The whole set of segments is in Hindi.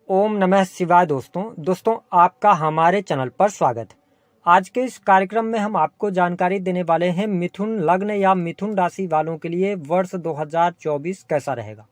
ओम नमः शिवाय। दोस्तों आपका हमारे चैनल पर स्वागत है। आज के इस कार्यक्रम में हम आपको जानकारी देने वाले हैं मिथुन लग्न या मिथुन राशि वालों के लिए वर्ष 2024 कैसा रहेगा।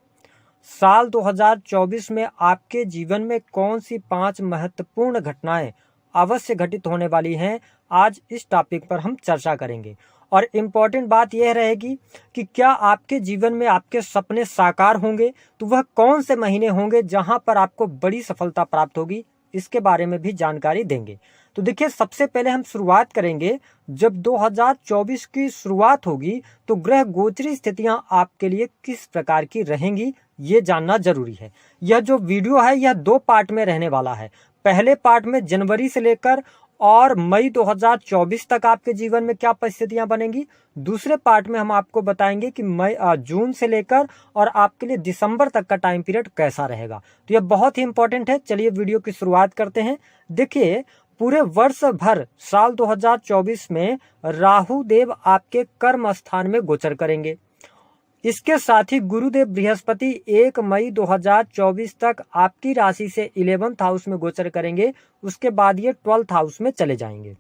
साल 2024 में आपके जीवन में कौन सी 5 महत्वपूर्ण घटनाएं अवश्य घटित होने वाली हैं, आज इस टॉपिक पर हम चर्चा करेंगे। और इम्पॉर्टेंट बात यह रहेगी कि क्या आपके जीवन में आपके सपने साकार होंगे, तो वह कौन से महीने होंगे जहां पर आपको बड़ी सफलता प्राप्त होगी, इसके बारे में भी जानकारी देंगे। तो देखिए, सबसे पहले हम शुरुआत करेंगे। जब 2024 की शुरुआत होगी तो ग्रह गोचरी स्थितियां आपके लिए किस प्रकार की रहेंगी, ये जानना जरूरी है। यह जो वीडियो है यह 2 पार्ट में रहने वाला है। पहले पार्ट में जनवरी से लेकर और मई 2024 तक आपके जीवन में क्या परिस्थितियां बनेंगी। दूसरे पार्ट में हम आपको बताएंगे कि जून से लेकर और आपके लिए दिसंबर तक का टाइम पीरियड कैसा रहेगा। तो यह बहुत ही इंपॉर्टेंट है। चलिए वीडियो की शुरुआत करते हैं। देखिए, पूरे वर्ष भर साल 2024 में राहु देव आपके कर्म स्थान में गोचर करेंगे। इसके साथ ही गुरुदेव बृहस्पति 1 मई 2024 तक आपकी राशि से 11th हाउस में गोचर करेंगे। उसके बाद ये 12th हाउस में चले जाएंगे।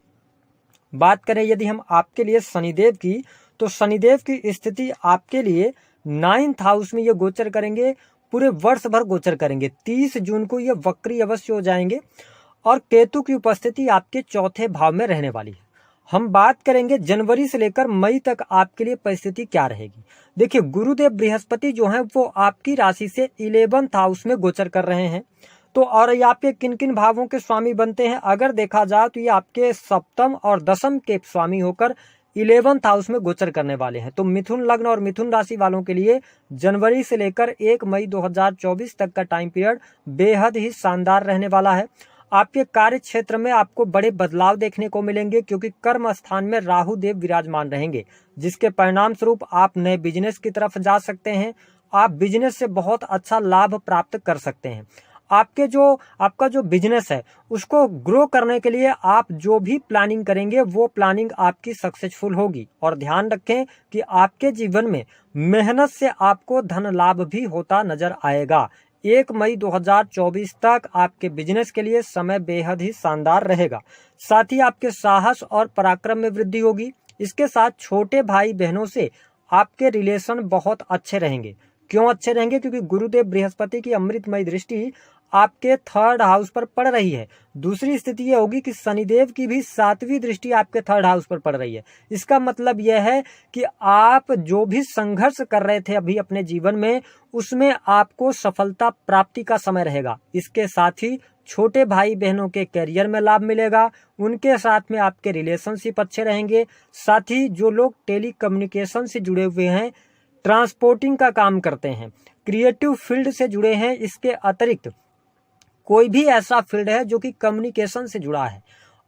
बात करें यदि हम आपके लिए शनिदेव की, तो शनिदेव की स्थिति आपके लिए 9th हाउस में ये गोचर करेंगे। पूरे वर्ष भर गोचर करेंगे। 30 जून को ये वक्री अवश्य हो जाएंगे। और केतु की उपस्थिति आपके 4थे भाव में रहने वाली है। हम बात करेंगे जनवरी से लेकर मई तक आपके लिए परिस्थिति क्या रहेगी। देखिए, गुरुदेव बृहस्पति जो हैं वो आपकी राशि से 11th हाउस में गोचर कर रहे हैं। तो और ये आपके किन किन भावों के स्वामी बनते हैं, अगर देखा जाए तो ये आपके 7th और 10th के स्वामी होकर 11th हाउस में गोचर करने वाले हैं। तो मिथुन लग्न और मिथुन राशि वालों के लिए जनवरी से लेकर 1 मई 2024 तक का टाइम पीरियड बेहद ही शानदार रहने वाला है। आपके कार्य क्षेत्र में आपको बड़े बदलाव देखने को मिलेंगे, क्योंकि कर्म स्थान में राहु देव विराजमान रहेंगे, जिसके परिणाम स्वरूप आप नए बिजनेस की तरफ जा सकते हैं। आप बिजनेस से बहुत अच्छा लाभ प्राप्त कर सकते हैं। आपका जो बिजनेस है उसको ग्रो करने के लिए आप जो भी प्लानिंग करेंगे वो प्लानिंग आपकी सक्सेसफुल होगी। और ध्यान रखें कि आपके जीवन में मेहनत से आपको धन लाभ भी होता नजर आएगा। 1 मई 2024 तक आपके बिजनेस के लिए समय बेहद ही शानदार रहेगा। साथ ही आपके साहस और पराक्रम में वृद्धि होगी। इसके साथ छोटे भाई बहनों से आपके रिलेशन बहुत अच्छे रहेंगे। क्यों अच्छे रहेंगे? क्योंकि गुरुदेव बृहस्पति की अमृतमय दृष्टि आपके 3rd हाउस पर पड़ रही है। दूसरी स्थिति यह होगी कि शनिदेव की भी 7वीं दृष्टि आपके 3rd हाउस पर पड़ रही है। इसका मतलब यह है कि आप जो भी संघर्ष कर रहे थे अभी अपने जीवन में, उसमें आपको सफलता प्राप्ति का समय रहेगा। इसके साथ ही छोटे भाई बहनों के करियर में लाभ मिलेगा। उनके साथ में आपके रिलेशनशिप अच्छे रहेंगे। साथ ही जो लोग टेली कम्युनिकेशन से जुड़े हुए हैं, ट्रांसपोर्टिंग का काम करते हैं, क्रिएटिव फील्ड से जुड़े हैं, इसके अतिरिक्त कोई भी ऐसा फील्ड है जो कि कम्युनिकेशन से जुड़ा है,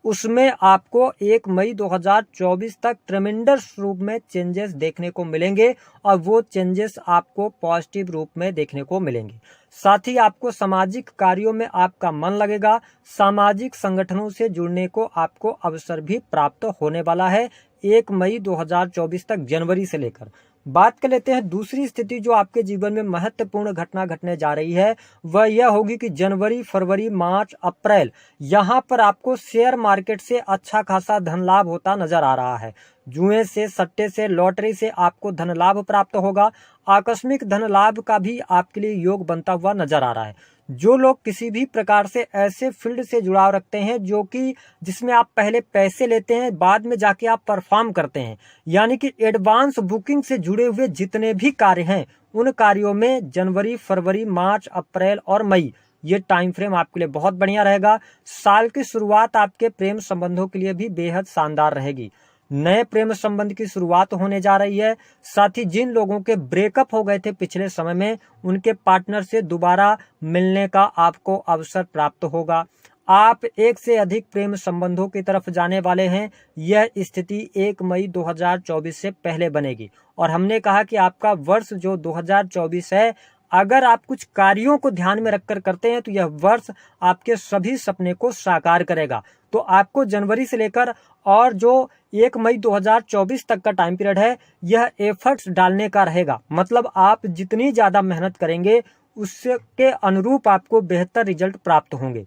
उसमें आपको 1 मई 2024 तक ट्रेमेंडस रूप में चेंजेस देखने को मिलेंगे। और वो चेंजेस आपको पॉजिटिव रूप में देखने को मिलेंगे। साथ ही आपको सामाजिक कार्यों में आपका मन लगेगा। सामाजिक संगठनों से जुड़ने को आपको अवसर भी प्राप्त होने वाला है 1 मई 2024 तक, जनवरी से लेकर। बात कर लेते हैं दूसरी स्थिति जो आपके जीवन में महत्वपूर्ण घटना घटने जा रही है, वह यह होगी कि जनवरी, फरवरी, मार्च, अप्रैल, यहाँ पर आपको शेयर मार्केट से अच्छा खासा धन लाभ होता नजर आ रहा है। जुए से, सट्टे से, लॉटरी से आपको धन लाभ प्राप्त होगा। आकस्मिक धन लाभ का भी आपके लिए योग बनता हुआ नजर आ रहा है। जो लोग किसी भी प्रकार से ऐसे फील्ड से जुड़ाव रखते हैं जो कि जिसमें आप पहले पैसे लेते हैं, बाद में जाके आप परफॉर्म करते हैं, यानी कि एडवांस बुकिंग से जुड़े हुए जितने भी कार्य हैं, उन कार्यों में जनवरी, फरवरी, मार्च, अप्रैल और मई, ये टाइम फ्रेम आपके लिए बहुत बढ़िया रहेगा। साल की शुरुआत आपके प्रेम संबंधों के लिए भी बेहद शानदार रहेगी। नए प्रेम संबंध की शुरुआत होने जा रही है। साथ ही जिन लोगों के ब्रेकअप हो गए थे पिछले समय में, उनके पार्टनर से दोबारा मिलने का आपको अवसर प्राप्त होगा। आप एक से अधिक प्रेम संबंधों की तरफ जाने वाले हैं। यह स्थिति 1 मई 2024 से पहले बनेगी। और हमने कहा कि आपका वर्ष जो 2024 है, अगर आप कुछ कार्यों को ध्यान में रखकर करते हैं तो यह वर्ष आपके सभी सपने को साकार करेगा। तो आपको जनवरी से लेकर और जो 1 मई 2024 तक का टाइम पीरियड है, यह एफर्ट्स डालने का रहेगा। मतलब आप जितनी ज्यादा मेहनत करेंगे उसके अनुरूप आपको बेहतर रिजल्ट प्राप्त होंगे।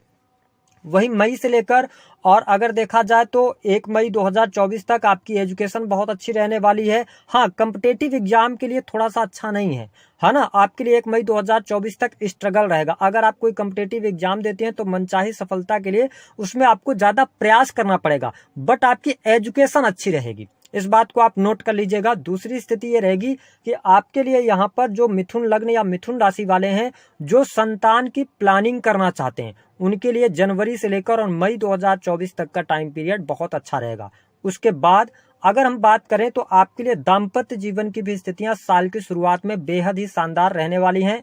वही मई से लेकर और अगर देखा जाए तो 1 मई 2024 तक आपकी एजुकेशन बहुत अच्छी रहने वाली है। हाँ, कॉम्पिटिटिव एग्जाम के लिए थोड़ा सा अच्छा नहीं है ना। आपके लिए 1 मई 2024 तक स्ट्रगल रहेगा। अगर आप कोई कॉम्पिटिटिव एग्जाम देते हैं तो मनचाही सफलता के लिए उसमें आपको ज़्यादा प्रयास करना पड़ेगा, बट आपकी एजुकेशन अच्छी रहेगी। इस बात को आप नोट कर लीजिएगा। दूसरी स्थिति ये रहेगी कि आपके लिए यहाँ पर जो मिथुन लग्न या मिथुन राशि वाले हैं, जो संतान की प्लानिंग करना चाहते हैं, उनके लिए जनवरी से लेकर और मई 2024 तक का टाइम पीरियड बहुत अच्छा रहेगा। उसके बाद अगर हम बात करें तो आपके लिए दाम्पत्य जीवन की भी स्थितियां साल की शुरुआत में बेहद ही शानदार रहने वाली हैं।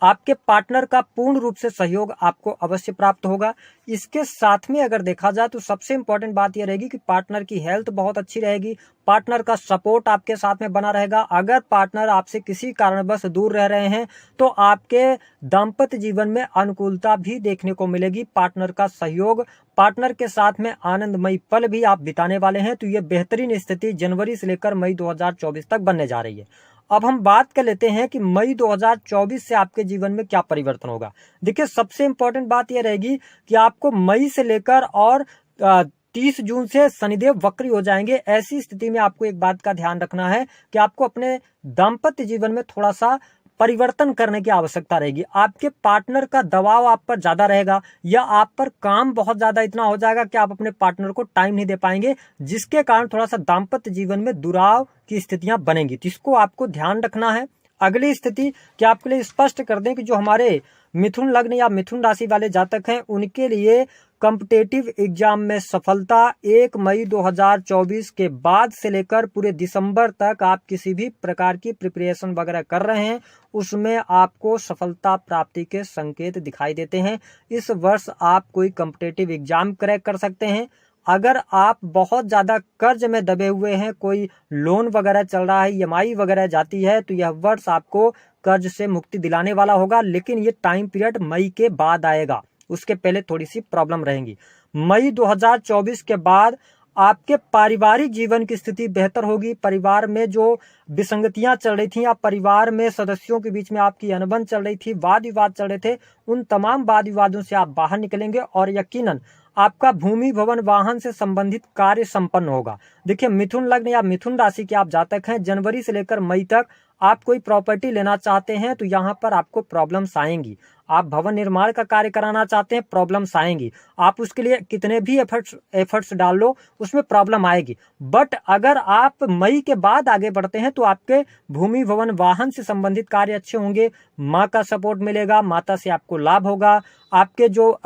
आपके पार्टनर का पूर्ण रूप से सहयोग आपको अवश्य प्राप्त होगा। इसके साथ में अगर देखा जाए तो सबसे इंपॉर्टेंट बात यह रहेगी कि पार्टनर की हेल्थ बहुत अच्छी रहेगी। पार्टनर का सपोर्ट आपके साथ में बना रहेगा। अगर पार्टनर आपसे किसी कारणवश दूर रह रहे हैं तो आपके दाम्पत्य जीवन में अनुकूलता भी देखने को मिलेगी। पार्टनर का सहयोग, पार्टनर के साथ में आनंदमयी पल भी आप बिताने वाले हैं। तो ये बेहतरीन स्थिति जनवरी से लेकर मई 2024 तक बनने जा रही है। अब हम बात कर लेते हैं कि मई 2024 से आपके जीवन में क्या परिवर्तन होगा। देखिए, सबसे इंपॉर्टेंट बात यह रहेगी कि आपको मई से लेकर और 30 जून से शनिदेव वक्री हो जाएंगे। ऐसी स्थिति में आपको एक बात का ध्यान रखना है कि आपको अपने दाम्पत्य जीवन में थोड़ा सा परिवर्तन करने की आवश्यकता रहेगी। आपके पार्टनर का दबाव आप पर ज्यादा रहेगा या आप पर काम बहुत ज्यादा इतना हो जाएगा कि आप अपने पार्टनर को टाइम नहीं दे पाएंगे, जिसके कारण थोड़ा सा दाम्पत्य जीवन में दुराव की स्थितियां बनेंगी। तो इसको आपको ध्यान रखना है। अगली स्थिति क्या आपके लिए स्पष्ट कर दें कि जो हमारे मिथुन लग्न या मिथुन राशि वाले जातक हैं, उनके लिए कॉम्पिटिटिव एग्जाम में सफलता 1 मई 2024 के बाद से लेकर पूरे दिसंबर तक आप किसी भी प्रकार की प्रिपरेशन वगैरह कर रहे हैं, उसमें आपको सफलता प्राप्ति के संकेत दिखाई देते हैं। इस वर्ष आप कोई कॉम्पिटिटिव एग्जाम क्रैक कर सकते हैं। अगर आप बहुत ज़्यादा कर्ज में दबे हुए हैं, कोई लोन वगैरह चल रहा है, EMI वगैरह जाती है, तो यह वर्ष आपको कर्ज से मुक्ति दिलाने वाला होगा। लेकिन ये टाइम पीरियड मई के बाद आएगा, उसके पहले थोड़ी सी प्रॉब्लम रहेंगी। मई 2024 के बाद आपके पारिवारिक जीवन की स्थिति बेहतर होगी। परिवार में जो विसंगतियां चल रही थी या परिवार में सदस्यों के बीच में आपकी अनबन चल रही थी, वाद विवाद चल रहे थे, उन तमाम वाद विवादों से आप बाहर निकलेंगे और यकीनन आपका भूमि भवन वाहन से संबंधित कार्य संपन्न होगा। देखिए, मिथुन लग्न या मिथुन राशि के आप जातक हैं, जनवरी से लेकर मई तक आप कोई प्रॉपर्टी लेना चाहते हैं तो यहाँ पर आपको प्रॉब्लम्स आएंगी। आप भवन निर्माण का कार्य कराना चाहते हैं, प्रॉब्लम्स आएंगी। आप उसके लिए कितने भी एफर्ट्स डाल लो, उसमें प्रॉब्लम आएगी। बट अगर आप मई के बाद आगे बढ़ते हैं तो आपके भूमि भवन वाहन से संबंधित कार्य अच्छे होंगे। माँ का सपोर्ट मिलेगा, माता से आपको लाभ होगा। आपके जो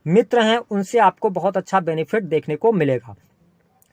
मित्र हैं उनसे आपको बहुत अच्छा बेनिफिट देखने को मिलेगा।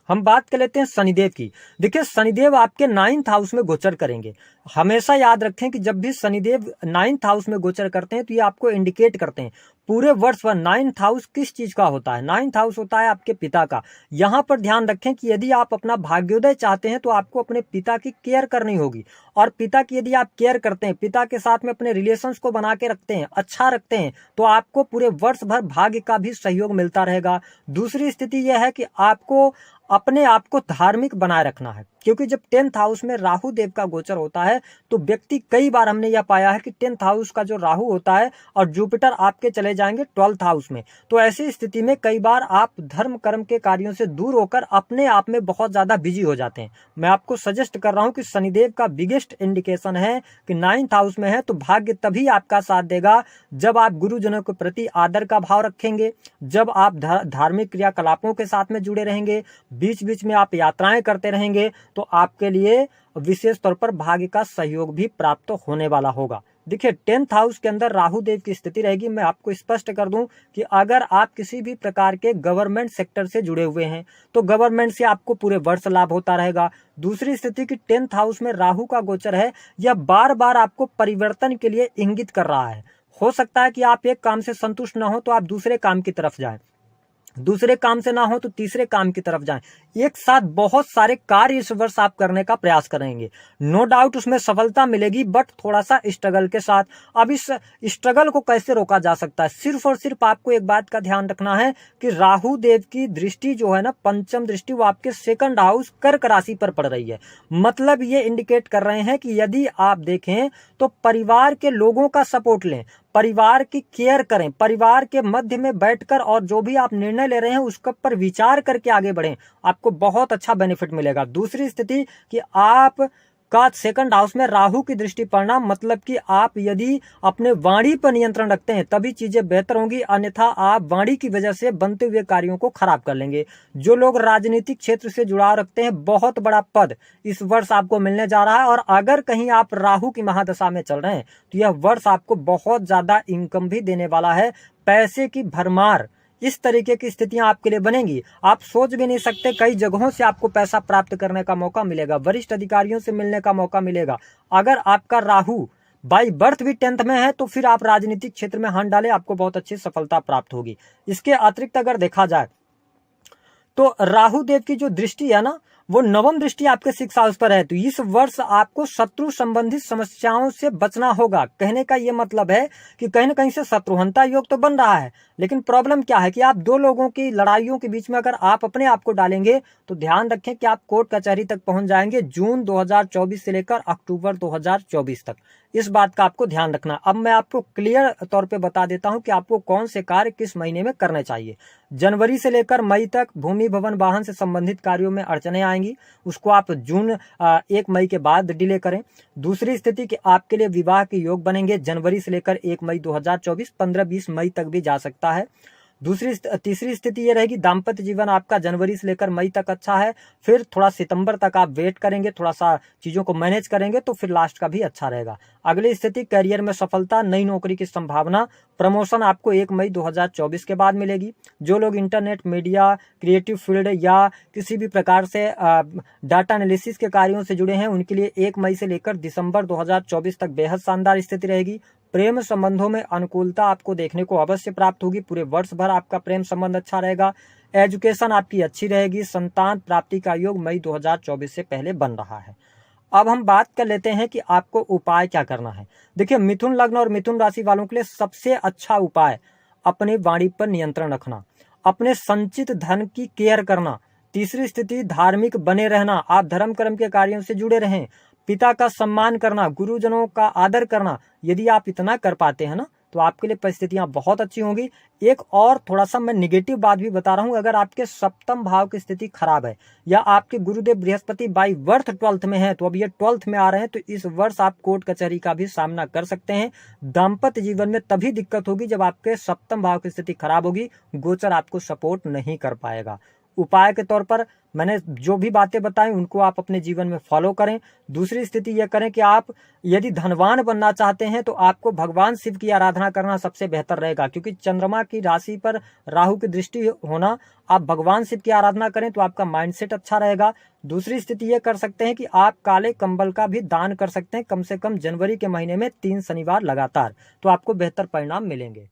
हम बात कर लेते हैं शनिदेव की। देखिए, शनिदेव आपके 9th हाउस में गोचर करेंगे। हमेशा याद रखें कि जब भी शनिदेव 9th हाउस में गोचर करते हैं तो ये आपको इंडिकेट करते हैं पूरे वर्ष भर 9th हाउस किस चीज का होता है। 9th हाउस होता है आपके पिता का। यहाँ पर ध्यान रखें कि यदि आप अपना भाग्योदय चाहते हैं तो आपको अपने पिता की केयर करनी होगी। और पिता की यदि आप केयर करते हैं, पिता के साथ में अपने रिलेशंस को बना के रखते हैं, अच्छा रखते हैं, तो आपको पूरे वर्ष भर भाग्य का भी सहयोग मिलता रहेगा। दूसरी स्थिति यह है कि आपको अपने आप को धार्मिक बनाए रखना है, क्योंकि जब 10th हाउस में राहु देव का गोचर होता है तो व्यक्ति, कई बार हमने यह पाया है कि 10th हाउस का जो राहु होता है और जुपिटर आपके चले जाएंगे 12th हाउस में, तो ऐसी स्थिति में कई बार आप धर्म कर्म के कार्यों से दूर होकर अपने आप में बहुत ज्यादा बिजी हो जाते हैं। मैं आपको सजेस्ट कर रहा हूं कि शनिदेव का बिगेस्ट इंडिकेशन है कि 9th हाउस में है, तो भाग्य तभी आपका साथ देगा जब आप गुरुजनों के प्रति आदर का भाव रखेंगे, जब आप धार्मिक क्रियाकलापों के साथ में जुड़े रहेंगे, बीच बीच में आप यात्राएं करते रहेंगे, तो आपके लिए विशेष तौर पर भाग्य का सहयोग भी प्राप्त होने वाला होगा। देखिए, 10th हाउस के अंदर राहु देव की स्थिति रहेगी। मैं आपको स्पष्ट कर दूं कि अगर आप किसी भी प्रकार के गवर्नमेंट सेक्टर से जुड़े हुए हैं तो गवर्नमेंट से आपको पूरे वर्ष लाभ होता रहेगा। दूसरी स्थिति की 10th हाउस में राहु का गोचर है, यह बार बार आपको परिवर्तन के लिए इंगित कर रहा है। हो सकता है कि आप एक काम से संतुष्ट न हो तो आप दूसरे काम की तरफ जाएं। दूसरे काम से ना हो तो तीसरे काम की तरफ जाएं। एक साथ बहुत सारे कार्य इस वर्ष आप करने का प्रयास करेंगे। नो डाउट उसमें सफलता मिलेगी, बट थोड़ा सा स्ट्रगल के साथ। अब इस स्ट्रगल को कैसे रोका जा सकता है? सिर्फ और सिर्फ आपको एक बात का ध्यान रखना है कि राहु देव की दृष्टि जो है ना, पंचम दृष्टि, वो आपके सेकंड हाउस कर्क राशि पर पड़ रही है। मतलब ये इंडिकेट कर रहे हैं कि यदि आप देखें तो परिवार के लोगों का सपोर्ट लें, परिवार की केयर करें, परिवार के मध्य में बैठकर और जो भी आप निर्णय ले रहे हैं उसके पर विचार करके आगे बढ़ें, आपको बहुत अच्छा बेनिफिट मिलेगा। दूसरी स्थिति कि आप का सेकंड हाउस में राहु की दृष्टि पड़ना, मतलब कि आप यदि अपने वाणी पर नियंत्रण रखते हैं तभी चीजें बेहतर होंगी, अन्यथा आप वाणी की वजह से बनते हुए कार्यों को खराब कर लेंगे। जो लोग राजनीतिक क्षेत्र से जुड़ाव रखते हैं, बहुत बड़ा पद इस वर्ष आपको मिलने जा रहा है। और अगर कहीं आप राहु की महादशा में चल रहे हैं तो यह वर्ष आपको बहुत ज्यादा इनकम भी देने वाला है। पैसे की भरमार, इस तरीके की स्थितियां आपके लिए बनेंगी, आप सोच भी नहीं सकते। कई जगहों से आपको पैसा प्राप्त करने का मौका मिलेगा, वरिष्ठ अधिकारियों से मिलने का मौका मिलेगा। अगर आपका राहु बाई बर्थ भी 10th में है तो फिर आप राजनीतिक क्षेत्र में हाथ डालें, आपको बहुत अच्छी सफलता प्राप्त होगी। इसके अतिरिक्त अगर देखा जाए तो राहु देव की जो दृष्टि है ना, वो नवम दृष्टि आपके 6th हाउस पर है। तो इस वर्ष आपको शत्रु संबंधित समस्याओं से बचना होगा। कहने का ये मतलब है कि कहीं ना कहीं से शत्रुहंता योग तो बन रहा है, लेकिन प्रॉब्लम क्या है कि आप दो लोगों की लड़ाइयों के बीच में अगर आप अपने आप को डालेंगे तो ध्यान रखें कि आप कोर्ट कचहरी तक पहुंच जाएंगे जून 2024 से लेकर अक्टूबर 2024 तक। इस बात का आपको ध्यान रखना। अब मैं आपको क्लियर तौर पे बता देता हूं कि आपको कौन से कार्य किस महीने में करने चाहिए। जनवरी से लेकर मई तक भूमि भवन वाहन से संबंधित कार्यों में अड़चने आएंगी, उसको आप जून 1 मई के बाद डिले करें। दूसरी स्थिति कि आपके लिए विवाह के योग बनेंगे जनवरी से लेकर 1 मई 2024, 15-20 मई तक भी जा सकता है। तीसरी स्थिति ये रहेगी, दाम्पत्य जीवन आपका जनवरी से लेकर मई तक अच्छा है, फिर थोड़ा सितंबर तक आप वेट करेंगे, थोड़ा सा चीजों को मैनेज करेंगे तो फिर लास्ट का भी अच्छा रहेगा। अगली स्थिति, करियर में सफलता, नई नौकरी की संभावना, प्रमोशन आपको 1 मई 2024 के बाद मिलेगी। जो लोग इंटरनेट, मीडिया, क्रिएटिव फील्ड या किसी भी प्रकार से डाटा एनालिसिस के कार्यों से जुड़े हैं उनके लिए 1 मई से लेकर दिसंबर 2024 तक बेहद शानदार स्थिति रहेगी। प्रेम संबंधों में अनुकूलता आपको देखने को अवश्य प्राप्त होगी, पूरे वर्ष भर आपका प्रेम संबंध अच्छा रहेगा। एजुकेशन आपकी अच्छी रहेगी, संतान प्राप्ति का योग मई 2024 से पहले बन रहा है। अब हम बात कर लेते हैं कि आपको उपाय क्या करना है। देखिए, मिथुन लग्न और मिथुन राशि वालों के लिए सबसे अच्छा उपाय अपने वाणी पर नियंत्रण रखना, अपने संचित धन की केयर करना। तीसरी स्थिति, धार्मिक बने रहना, आप धर्म कर्म के कार्यों से जुड़े रहें। पिता का सम्मान करना, गुरुजनों का आदर करना, यदि आप इतना कर पाते हैं ना तो आपके लिए परिस्थितियां बहुत अच्छी होंगी। एक और थोड़ा सा मैं निगेटिव बात भी बता रहा हूं, अगर आपके सप्तम भाव की स्थिति खराब है या आपके गुरुदेव बृहस्पति बाई बर्थ 12th में है, तो अब ये 12th में आ रहे हैं, तो इस वर्ष आप कोर्ट कचहरी का भी सामना कर सकते हैं। दाम्पत्य जीवन में तभी दिक्कत होगी जब आपके सप्तम भाव की स्थिति खराब होगी, गोचर आपको सपोर्ट नहीं कर पाएगा। उपाय के तौर पर मैंने जो भी बातें बताई उनको आप अपने जीवन में फॉलो करें। दूसरी स्थिति यह करें कि आप यदि धनवान बनना चाहते हैं तो आपको भगवान शिव की आराधना करना सबसे बेहतर रहेगा, क्योंकि चंद्रमा की राशि पर राहु की दृष्टि होना, आप भगवान शिव की आराधना करें तो आपका माइंडसेट अच्छा रहेगा। दूसरी स्थिति यह कर सकते हैं कि आप काले कंबल का भी दान कर सकते हैं, कम से कम जनवरी के महीने में 3 शनिवार लगातार, तो आपको बेहतर परिणाम मिलेंगे।